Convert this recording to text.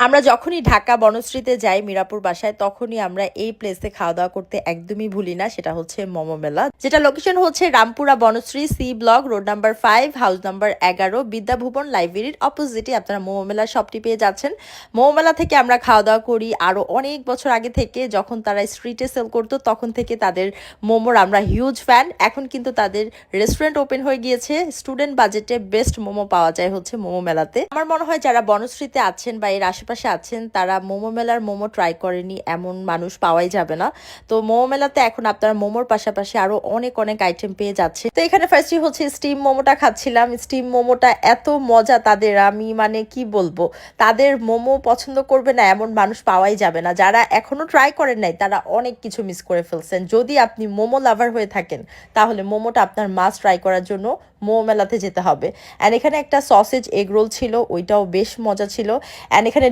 আমরা যখনই ঢাকা বনশ্রীতে যাই মিরাপুর বাসায় তখনই আমরা এই প্লেসে খাওয়া দাওয়া করতে একদমই ভুলি না, সেটা হচ্ছে মোমো মেলা, যেটা লোকেশন হচ্ছে Rampura Banasree C block road number 5 house number 11 Bidyabhuban লাইব্রেরির অপোজিটে আপনারা মোমো মেলার শপটি পেয়ে যাচ্ছেন। মোমো মেলা থেকে আমরা খাওয়া দাওয়া করি আরো অনেক বছর আগে থেকে, যখন তারা স্ট্রিটে সেল করতো তখন থেকে তাদের মোমোর আমরা হিউজ ফ্যান। এখন কিন্তু তাদের রেস্টুরেন্ট ওপেন হয়ে গিয়েছে, স্টুডেন্ট বাজেটে বেস্ট মোমো পাওয়া যায় হচ্ছে মোমো মেলাতে। আমার মনে হয় যারা বনশ্রীতে আছেন বা এর আশেপাশে আছেন তারা মোমো মেলার মোমো ট্রাই করেনি এমন মানুষ পাওয়াই যাবে না। তো মোমো মেলাতে এখন আপনারা মোমোর পাশাপাশি আরো অনেক অনেক আইটেম পেয়ে যাচ্ছে। তো এখানে ফার্স্টই হচ্ছে স্টিম মোমোটা খাচ্ছিলাম। স্টিম মোমোটা এত মজা তাদের, আমি মানে কি বলবো, তাদের মোমো পছন্দ করবে না এমন মানুষ পাওয়াই যাবে না। যারা এখনো ট্রাই করেন নাই তারা অনেক কিছু মিস করে ফেলছেন। যদি আপনি মোমো লাভার হয়ে থাকেন তাহলে মোমোটা আপনার মাস্ট ট্রাই করার জন্য মোমো মেলাতে যেতে হবে। অ্যান্ড এখানে একটা সসেজ এগ রোল ছিল, ওইটাও বেশ মজা ছিল। অ্যান্ড এখানে